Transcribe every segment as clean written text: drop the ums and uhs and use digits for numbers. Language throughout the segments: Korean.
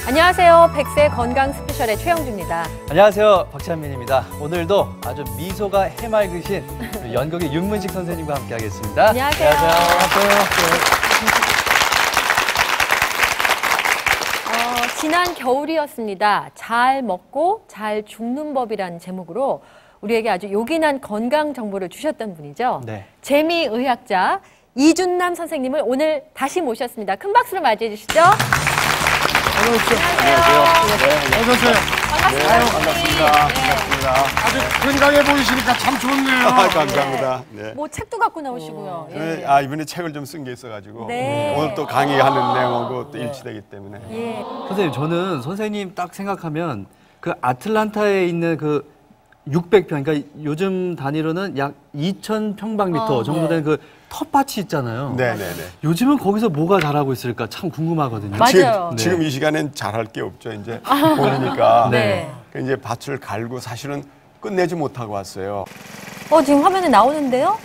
안녕하세요. 100세 건강 스페셜의 최영주입니다. 안녕하세요. 박찬민입니다. 오늘도 아주 미소가 해맑으신 연극의 윤문식 선생님과 함께하겠습니다. 안녕하세요. 지난 겨울이었습니다. 잘 먹고 잘 죽는 법이라는 제목으로 우리에게 아주 요긴한 건강 정보를 주셨던 분이죠. 네. 재미의학자 이준남 선생님을 오늘 다시 모셨습니다. 큰 박수로 맞이해 주시죠. 안녕하세요. 어서 오세요. 반갑습니다. 반갑습니다. 아주 건강해 보이시니까 참 좋네요. 감사합니다. 네. 뭐 책도 갖고 나오시고요. 예. 이번에 책을 좀 쓴 게 있어가지고 네. 오늘 또 강의하는 내용하고 또 일치되기 때문에. 예. 선생님, 저는 선생님 딱 생각하면 그 아틀란타에 있는 그 600평, 그러니까 요즘 단위로는 약 2,000평방미터 정도 된 그 텃밭이 있잖아요. 네네네. 요즘은 거기서 뭐가 자라고 있을까 참 궁금하거든요. 맞아요. 지금 이 시간엔 잘할 게 없죠. 이제 봄이니까. 네. 이제 밭을 갈고 사실은 끝내지 못하고 왔어요. 지금 화면에 나오는데요?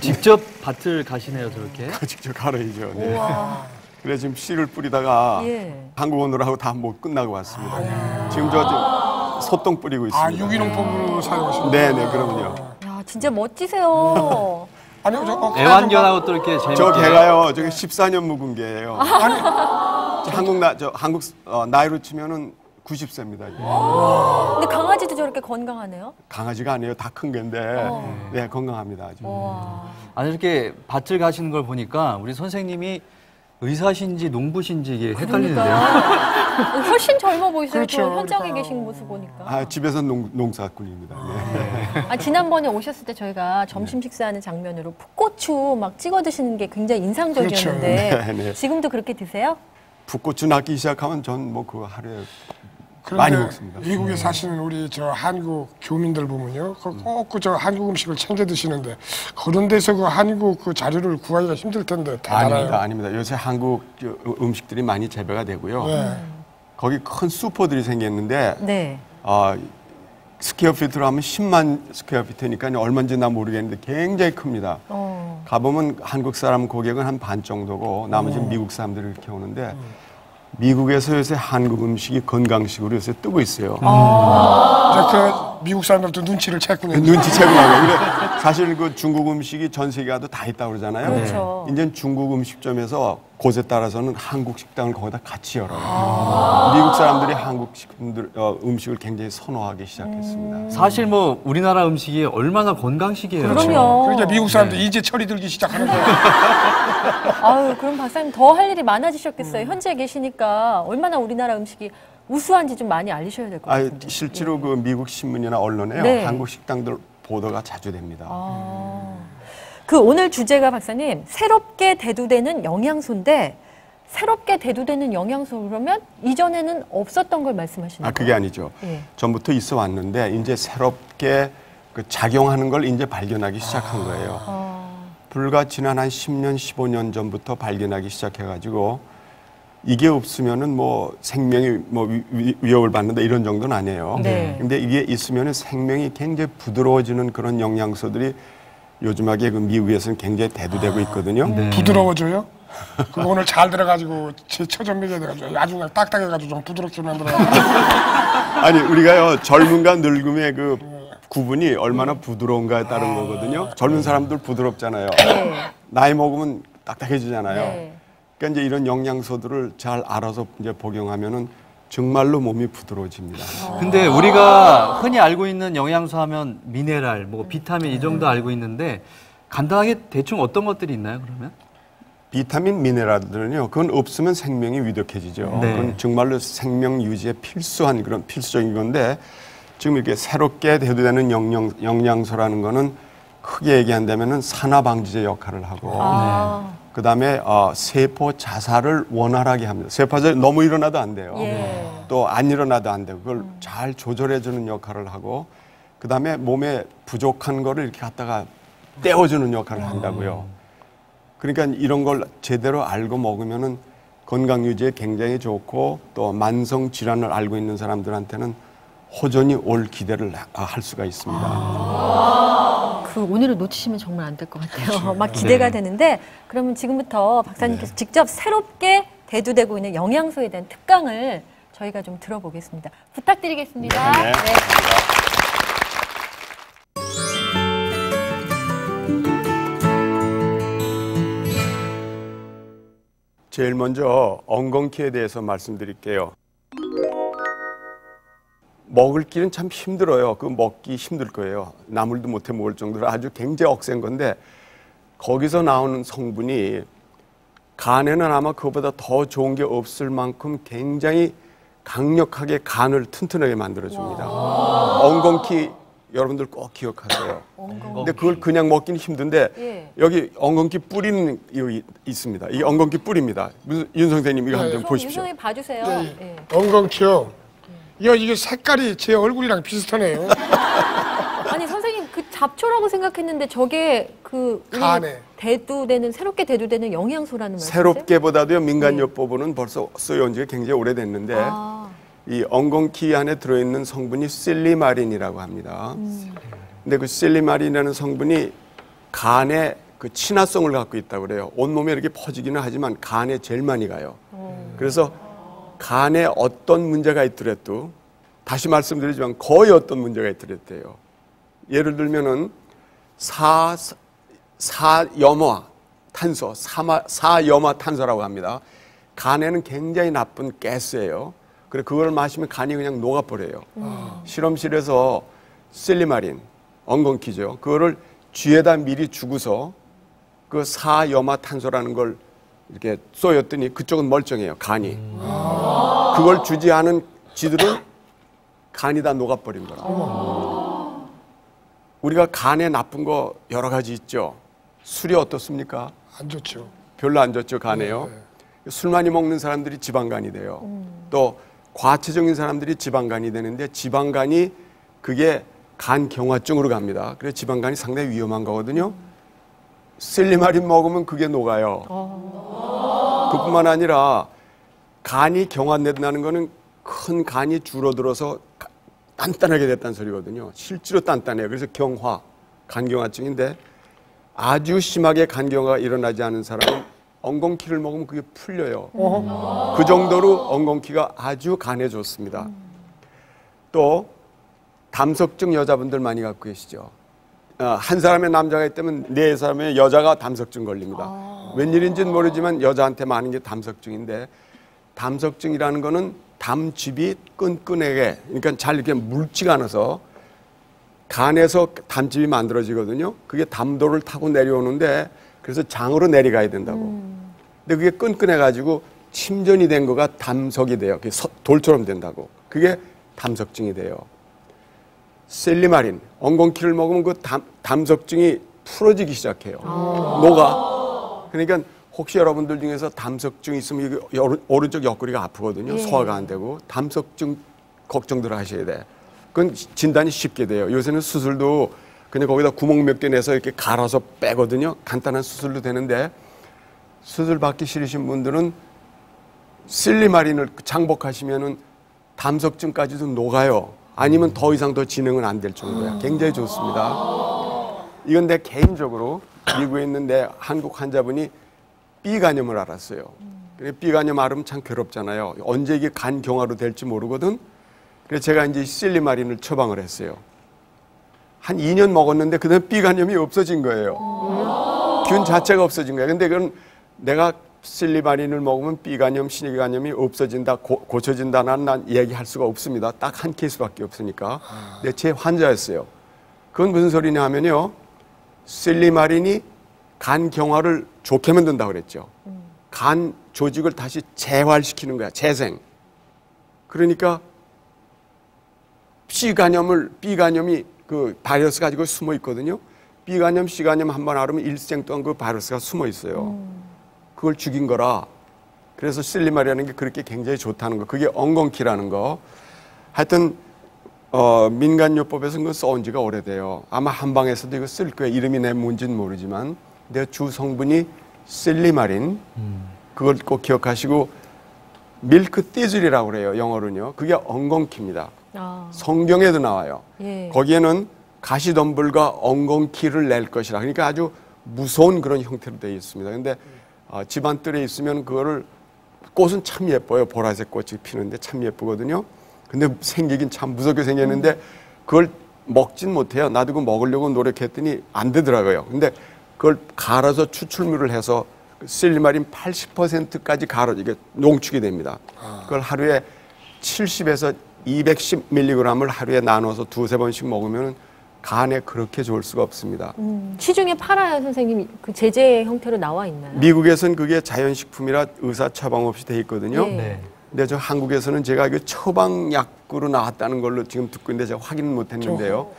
직접 밭을 가시네요, 저렇게. 직접 갈아야죠. 네. 우와. 그래 지금 씨를 뿌리다가 예. 한국 오느라고 다 못 끝나고 왔습니다. 지금 저 소똥 뿌리고 있습니다. 유기농법으로 사용하시는 네네 그럼요. 야, 진짜 멋지세요. 아니요, 저 애완견하고 또 이렇게 재밌게. 저 개가요, 저게 14년 묵은 개예요. 한국 나이로 치면은 90세입니다. 근데 강아지도 저렇게 건강하네요? 강아지가 아니에요, 다 큰 개인데, 네 건강합니다 아주. 아니, 이렇게 밭을 가시는 걸 보니까 우리 선생님이 의사신지 농부신지 이게 헷갈리는데요. 훨씬 젊어 보이세요. 그렇죠. 저 현장에 그러니까. 계신 모습 보니까. 집에서 농사꾼입니다. 네. 지난번에 오셨을 때 저희가 점심 식사하는 장면으로 풋고추 막 찍어 드시는 게 굉장히 인상적이었는데 그렇죠. 네, 네. 지금도 그렇게 드세요? 풋고추 낳기 시작하면 전 뭐 그거 하루에 그런데 많이 먹습니다. 미국에 사시는 우리 저 한국 교민들 보면요, 꼭 저 한국 음식을 챙겨 드시는데 그런 데서 그 한국 그 자료를 구하기가 힘들 텐데 다 알아요. 아닙니다. 요새 한국 음식들이 많이 재배가 되고요. 네. 거기 큰 슈퍼들이 생겼는데 네. 스퀘어피트로 하면 10만 스퀘어피트니까 얼마인지 나 모르겠는데 굉장히 큽니다. 가보면 한국 사람 고객은 한 반 정도고 나머지는 미국 사람들이 이렇게 오는데 미국에서 요새 한국 음식이 건강식으로 요새 뜨고 있어요. 이제 그 미국 사람들도 눈치를 챘군요. 눈치채고 나요. 그래 사실 그 중국 음식이 전 세계 가도 다 있다고 그러잖아요. 그렇죠. 이제 중국 음식점에서 곳에 따라서는 한국 식당을 거기다 같이 열어요. 미국 사람들이 한국 음식을 굉장히 선호하기 시작했습니다. 사실 뭐 우리나라 음식이 얼마나 건강식이에요. 그럼요. 그러니까 미국 사람들 이제 철이 들기 시작하는 거예요. 그럼 박사님 더 할 일이 많아지셨겠어요. 현지에 계시니까 얼마나 우리나라 음식이 우수한지 좀 많이 알리셔야 될 것 같은데. 실제로 그 미국 신문이나 언론에요. 네. 한국 식당들 보도가 자주 됩니다. 그 오늘 주제가 박사님 새롭게 대두되는 영양소인데 새롭게 대두되는 영양소 그러면 이전에는 없었던 걸 말씀하시는 거예요? 그게 아니죠. 예. 전부터 있어 왔는데 이제 새롭게 그 작용하는 걸 이제 발견하기 시작한 거예요. 불과 지난 한 10년, 15년 전부터 발견하기 시작해가지고 이게 없으면은 뭐 생명이 뭐 위협을 받는다 이런 정도는 아니에요. 네. 근데 이게 있으면은 생명이 굉장히 부드러워지는 그런 영양소들이 요즘하게 그 미국에서는 굉장히 대두되고 있거든요. 네. 부드러워져요? 그거 오늘 잘 들어가지고 제 처전미게 돼가지고 아주 그냥 딱딱해가지고 좀 부드럽게 만들어가지고. 아니 우리가요 젊음과 늙음의 그 구분이 얼마나 부드러운가에 따른 거거든요. 젊은 사람들 부드럽잖아요. 네. 나이 먹으면 딱딱해지잖아요. 네. 그러니까 이제 이런 영양소들을 잘 알아서 이제 복용하면은 정말로 몸이 부드러워집니다. 근데 우리가 흔히 알고 있는 영양소 하면 미네랄, 뭐 비타민 이 정도 알고 있는데 간단하게 대충 어떤 것들이 있나요, 그러면? 비타민, 미네랄들은요, 그건 없으면 생명이 위독해지죠. 네. 그건 정말로 생명 유지에 필수한 그런 필수적인 건데 지금 이렇게 새롭게 대두되는 영양소라는 거는 크게 얘기한다면은 산화방지제 역할을 하고 그 다음에 세포 자살을 원활하게 합니다. 세포 자살이 너무 일어나도 안 돼요. 예. 또 안 일어나도 안 되고 그걸 잘 조절해주는 역할을 하고 그 다음에 몸에 부족한 거를 이렇게 갖다가 떼어주는 역할을 한다고요. 그러니까 이런 걸 제대로 알고 먹으면은 건강 유지에 굉장히 좋고 또 만성 질환을 알고 있는 사람들한테는 호전이 올 기대를 할 수가 있습니다. 그 오늘을 놓치시면 정말 안 될 것 같아요. 막 기대가 되는데 그러면 지금부터 박사님께서 직접 새롭게 대두되고 있는 영양소에 대한 특강을 저희가 좀 들어보겠습니다. 부탁드리겠습니다. 네. 제일 먼저 엉겅퀴에 대해서 말씀드릴게요. 먹을 길은 참 힘들어요. 그 먹기 힘들 거예요. 나물도 못해 먹을 정도로 아주 굉장히 억센 건데 거기서 나오는 성분이 간에는 아마 그보다 더 좋은 게 없을 만큼 굉장히 강력하게 간을 튼튼하게 만들어줍니다. 엉겅퀴 여러분들 꼭 기억하세요. 근데 그걸 그냥 먹기는 힘든데 여기 엉겅퀴 뿌리는 여기 있습니다. 이게 엉겅퀴 뿌리입니다. 윤 선생님 이거 한번 보십시오. 윤 선생님 봐주세요. 엉겅퀴요. 이게 색깔이 제 얼굴이랑 비슷하네요. 아니 선생님 그 잡초라고 생각했는데 저게 그 간에 대두되는 새롭게 대두되는 영양소라는 말씀이세요? 새롭게보다도요 민간요법으로는 벌써 쓰여온 지가 굉장히 오래됐는데 이 엉겅퀴 안에 들어있는 성분이 실리마린이라고 합니다. 근데 그 실리마린이라는 성분이 간에 그 친화성을 갖고 있다고 그래요. 온몸에 이렇게 퍼지기는 하지만 간에 제일 많이 가요. 그래서 간에 어떤 문제가 있더라도 다시 말씀드리지만 거의 어떤 문제가 있더라도요. 예를 들면은 사염화탄소라고 합니다. 간에는 굉장히 나쁜 가스예요. 그래 그걸 마시면 간이 그냥 녹아버려요. 실험실에서 실리마린, 엉겅퀴죠. 그거를 쥐에다 미리 주고서 그 사염화탄소라는 걸 이렇게 쏘였더니 그쪽은 멀쩡해요. 간이. 그걸 주지 않은 쥐들은 간이 다 녹아버린 거라. 우리가 간에 나쁜 거 여러 가지 있죠. 술이 어떻습니까? 안 좋죠. 별로 안 좋죠, 간에요. 술 많이 먹는 사람들이 지방간이 돼요. 또 과체적인 사람들이 지방간이 되는데 지방간이 그게 간 경화증으로 갑니다. 그래서 지방간이 상당히 위험한 거거든요. 실리마린 먹으면 그게 녹아요. 그뿐만 아니라 간이 경화된다는 거는 큰 간이 줄어들어서 단단하게 됐다는 소리거든요. 실제로 단단해요. 그래서 경화, 간경화증인데 아주 심하게 간경화가 일어나지 않은 사람은 엉겅퀴를 먹으면 그게 풀려요. 그 정도로 엉겅퀴가 아주 간에 좋습니다. 또 담석증 여자분들 많이 갖고 계시죠. 한 사람의 남자가 있다면 네 사람의 여자가 담석증 걸립니다. 웬일인지는 모르지만 여자한테 많은 게 담석증인데 담석증이라는 거는 담즙이 끈끈하게 그러니까 잘 이렇게 묽지가 않아서 간에서 담즙이 만들어지거든요. 그게 담도를 타고 내려오는데 그래서 장으로 내려가야 된다고. 근데 그게 끈끈해가지고 침전이 된 거가 담석이 돼요. 그게 돌처럼 된다고. 그게 담석증이 돼요. 셀리마린, 엉겅퀴를 먹으면 그 담석증이 풀어지기 시작해요. 녹아. 그러니까 혹시 여러분들 중에서 담석증 있으면 오른쪽 옆구리가 아프거든요. 소화가 안 되고 담석증 걱정들 하셔야 돼. 그건 진단이 쉽게 돼요. 요새는 수술도 그냥 거기다 구멍 몇 개 내서 이렇게 갈아서 빼거든요. 간단한 수술도 되는데 수술 받기 싫으신 분들은 실리마린을 장복하시면은 담석증까지도 녹아요. 아니면 더 이상 더 진행은 안 될 정도야. 굉장히 좋습니다. 이건 내 개인적으로 미국에 있는데 한국 환자분이 B간염을 앓았어요. B간염 앓으면 참 괴롭잖아요. 언제 이게 간 경화로 될지 모르거든. 그래서 제가 이제 실리마린을 처방을 했어요. 한 2년 먹었는데 그다음에 B간염이 없어진 거예요. 균 자체가 없어진 거예요. 근데 그건 내가 실리마린을 먹으면 B간염, 신경간염이 없어진다, 고쳐진다는 난 얘기할 수가 없습니다. 딱 한 케이스밖에 없으니까. 근데 제 환자였어요. 그건 무슨 소리냐 하면요. 실리마린이 간 경화를 좋게 만든다고 그랬죠. 간 조직을 다시 재활시키는 거야. 재생. 그러니까 B간염이 그 바이러스 가지고 숨어 있거든요. B간염, C간염 한번 앓으면 일생 동안 그 바이러스가 숨어 있어요. 그걸 죽인 거라. 그래서 실리마린이라는 게 그렇게 굉장히 좋다는 거. 그게 엉겅퀴라는 거. 하여튼 민간요법에서는 그거 써온 지가 오래돼요. 아마 한방에서도 이거 쓸 거예요. 이름이 내 뭔지는 모르지만. 근데 주 성분이 실리마린. 그걸 꼭 기억하시고 밀크 띠즐이라고 그래요. 영어로는요. 그게 엉겅퀴입니다. 성경에도 나와요. 거기에는 가시덤불과 엉겅퀴를 낼 것이라. 그러니까 아주 무서운 그런 형태로 되어 있습니다. 근데 집안뜰에 있으면 그거를 꽃은 참 예뻐요. 보라색 꽃이 피는데 참 예쁘거든요. 근데 생기긴 참 무섭게 생겼는데 그걸 먹진 못해요. 나도 그거 먹으려고 노력했더니 안 되더라고요. 근데 그걸 갈아서 추출물을 해서 실리마린 80%까지 갈아 이게 농축이 됩니다. 그걸 하루에 70에서 210mg을 하루에 나눠서 두세 번씩 먹으면 간에 그렇게 좋을 수가 없습니다. 시중에 팔아요, 선생님? 그 제제 형태로 나와 있나요? 미국에서는 그게 자연식품이라 의사 처방 없이 돼 있거든요. 네. 근데 저 한국에서는 제가 이게 처방약으로 나왔다는 걸로 지금 듣고 있는데 제가 확인은 못 했는데요.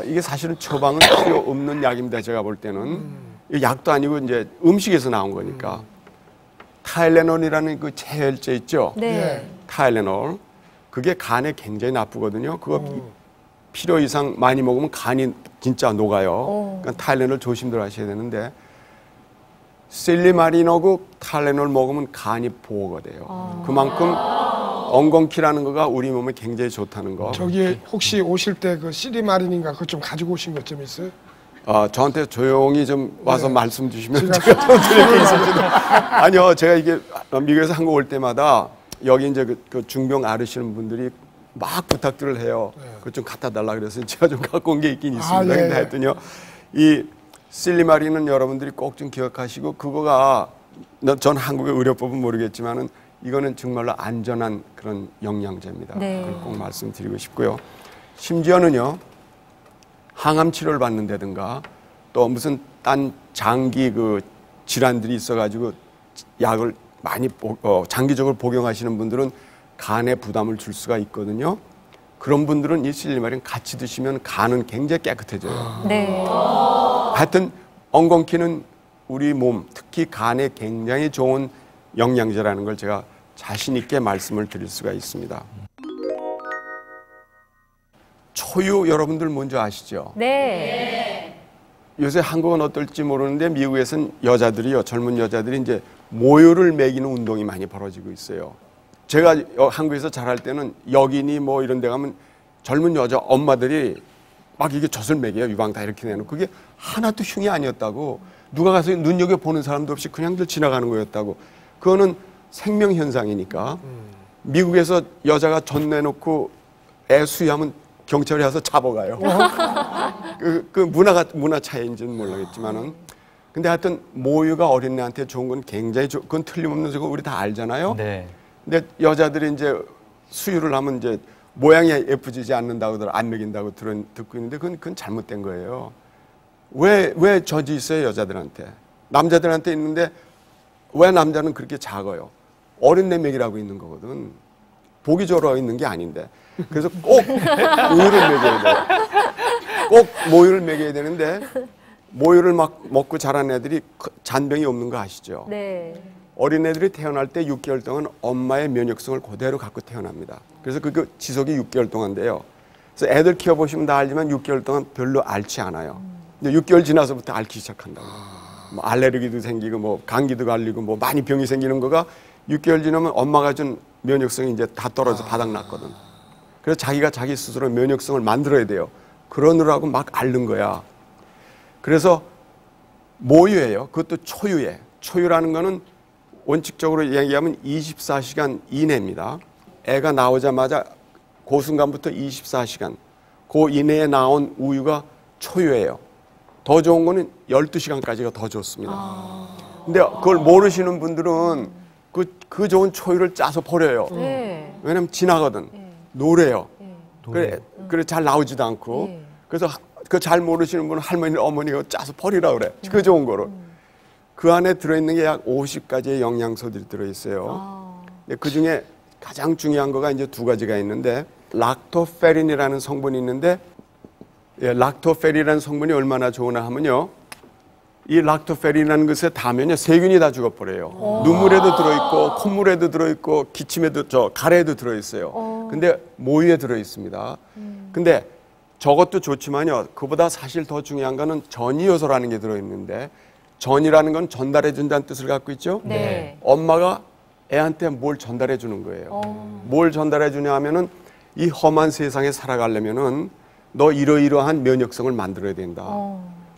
이게 사실은 처방은 필요 없는 약입니다. 제가 볼 때는. 이 약도 아니고 이제 음식에서 나온 거니까. 타일레놀이라는 그 체혈제 있죠? 네. 타일레놀. 그게 간에 굉장히 나쁘거든요. 그거 필요 이상 많이 먹으면 간이 진짜 녹아요. 그러니까 타일레놀 조심들 하셔야 되는데 실리마린하고 타일레놀 먹으면 간이 보호가 돼요. 그만큼 엉겅퀴라는 거가 우리 몸에 굉장히 좋다는 거. 저기 혹시 오실 때 그 시리마린인가 그거 좀 가지고 오신 것 좀 있어요? 저한테 조용히 좀 와서 네. 말씀 주시면 제가 좀 드릴 게 있을지도. 아니요, 제가 이게 미국에서 한국 올 때마다 여기 이제 그 중병 앓으시는 분들이 막 부탁들을 해요. 그거 좀 갖다 달라 그래서 제가 좀 갖고 온 게 있긴 있습니다. 예, 근데 하여튼요, 이 실리마린은 여러분들이 꼭 좀 기억하시고 그거가 전 한국의 의료법은 모르겠지만은 이거는 정말로 안전한 그런 영양제입니다. 네. 그걸 꼭 말씀드리고 싶고요. 심지어는요, 항암 치료를 받는다든가 또 무슨 딴 장기 그 질환들이 있어가지고 약을 많이 장기적으로 복용하시는 분들은 간에 부담을 줄 수가 있거든요. 그런 분들은 이 실리마린 같이 드시면 간은 굉장히 깨끗해져요. 네. 하여튼 엉겅퀴는 우리 몸, 특히 간에 굉장히 좋은 영양제라는 걸 제가 자신 있게 말씀을 드릴 수가 있습니다. 초유 여러분들 뭔지 아시죠? 네. 요새 한국은 어떨지 모르는데 미국에서는 여자들이요, 젊은 여자들이 이제 모유를 먹이는 운동이 많이 벌어지고 있어요. 제가 한국에서 자랄 때는 여기니 뭐 이런 데 가면 젊은 여자 엄마들이 막 이게 젖을 먹여요. 유방 다 이렇게 내놓고. 그게 하나도 흉이 아니었다고. 누가 가서 눈여겨보는 사람도 없이 그냥들 지나가는 거였다고. 그거는 생명현상이니까. 미국에서 여자가 젖 내놓고 애 수유하면 경찰이 와서 잡아가요. 그 문화 차이인지는 모르겠지만은. 근데 하여튼 모유가 어린애한테 좋은 건 굉장히 그건 틀림없는 거 우리 다 알잖아요. 네. 근데 여자들이 이제 수유를 하면 이제 모양이 예쁘지지 않는다고 안 먹인다고 듣고 있는데 그건 잘못된 거예요. 왜 젖이 있어요 여자들한테? 남자들한테 있는데 왜 남자는 그렇게 작아요? 어린애 먹이라고 있는 거거든. 보기 좋으라고 있는 게 아닌데. 그래서 꼭 우유를 먹여야 돼요. 꼭 모유를 먹여야 되는데 모유를 막 먹고 자란 애들이 잔병이 없는 거 아시죠? 네. 어린애들이 태어날 때 6개월 동안 엄마의 면역성을 그대로 갖고 태어납니다. 그래서 그 지속이 6개월 동안 돼요. 그래서 애들 키워보시면 다 알지만 6개월 동안 별로 앓지 않아요. 근데 6개월 지나서부터 앓기 시작한다고. 뭐 알레르기도 생기고 뭐 감기도 걸리고 뭐 많이 병이 생기는 거가 6개월 지나면 엄마가 준 면역성이 이제 다 떨어져 바닥났거든. 그래서 자기가 자기 스스로 면역성을 만들어야 돼요. 그러느라고 막 앓는 거야. 그래서 모유예요. 그것도 초유에. 초유라는 거는 원칙적으로 얘기하면 24시간 이내입니다. 애가 나오자마자 그 순간부터 24시간 그 이내에 나온 우유가 초유예요. 더 좋은 거는 12시간까지가 더 좋습니다. 근데 그걸 모르시는 분들은 그 좋은 초유를 짜서 버려요. 네. 왜냐면 지나거든. 노래요. 그래 잘 나오지도 않고. 그래서 그 잘 모르시는 분은 할머니, 어머니가 짜서 버리라 그래. 그 좋은 거를. 그 안에 들어있는 게 약 50가지의 영양소들이 들어있어요. 근데 그 중에 가장 중요한 거가 이제 두 가지가 있는데, 락토페린이라는 성분이 있는데, 락토페린이라는 성분이 얼마나 좋으나 하면요. 이 락토페린이라는 것에 닿으면요, 세균이 다 죽어버려요. 눈물에도 들어있고, 콧물에도 들어있고, 기침에도, 가래에도 들어있어요. 근데 모유에 들어있습니다. 근데 저것도 좋지만요, 그보다 사실 더 중요한 거는 전이효소라는 게 들어있는데, 전이라는 건 전달해 준다는 뜻을 갖고 있죠. 네. 엄마가 애한테 뭘 전달해 주는 거예요. 뭘 전달해 주냐 하면은 이 험한 세상에 살아가려면은 너 이러이러한 면역성을 만들어야 된다.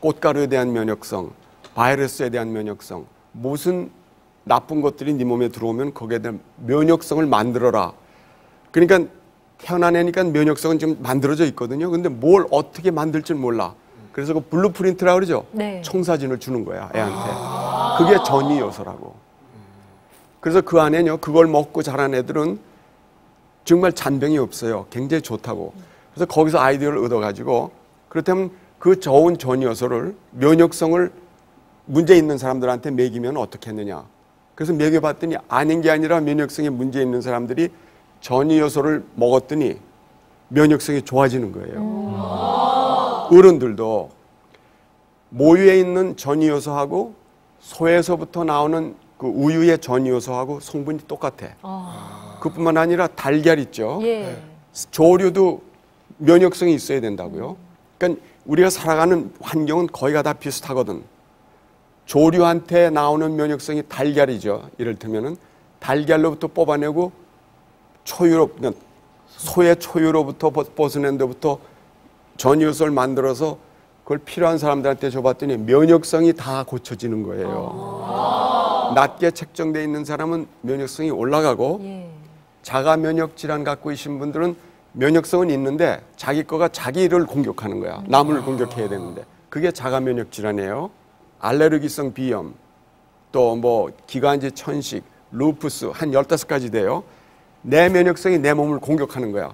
꽃가루에 대한 면역성, 바이러스에 대한 면역성, 무슨 나쁜 것들이 네 몸에 들어오면 거기에 대한 면역성을 만들어라. 그러니까 태어난 애니까 면역성은 지금 만들어져 있거든요. 근데 뭘 어떻게 만들지 몰라. 그래서 그 블루프린트라고 그러죠. 네. 청사진을 주는 거야, 애한테. 그게 전이 요소라고. 그래서 그 안에요, 그걸 먹고 자란 애들은 정말 잔병이 없어요. 굉장히 좋다고. 그래서 거기서 아이디어를 얻어가지고 그렇다면 그 좋은 전이 요소를 면역성을 문제 있는 사람들한테 먹이면 어떻게 했느냐. 그래서 먹여봤더니 아닌 게 아니라 면역성에 문제 있는 사람들이 전이 요소를 먹었더니 면역성이 좋아지는 거예요. 어른들도 모유에 있는 전이 요소하고 소에서부터 나오는 그 우유의 전이 요소하고 성분이 똑같아. 그뿐만 아니라 달걀 있죠. 예. 조류도 면역성이 있어야 된다고요. 그러니까 우리가 살아가는 환경은 거의가 다 비슷하거든. 조류한테 나오는 면역성이 달걀이죠. 이를테면은 달걀로부터 뽑아내고 그러니까 소의 초유로부터 벗어낸 데부터 전이요소를 만들어서 그걸 필요한 사람들한테 줘봤더니 면역성이 다 고쳐지는 거예요. 낮게 책정되어 있는 사람은 면역성이 올라가고 자가 면역 질환 갖고 계신 분들은 면역성은 있는데 자기 거가 자기를 공격하는 거야. 남을 공격해야 되는데. 그게 자가 면역 질환이에요. 알레르기성 비염, 또 뭐 기관지 천식, 루푸스 한 15가지 돼요. 내 면역성이 내 몸을 공격하는 거야.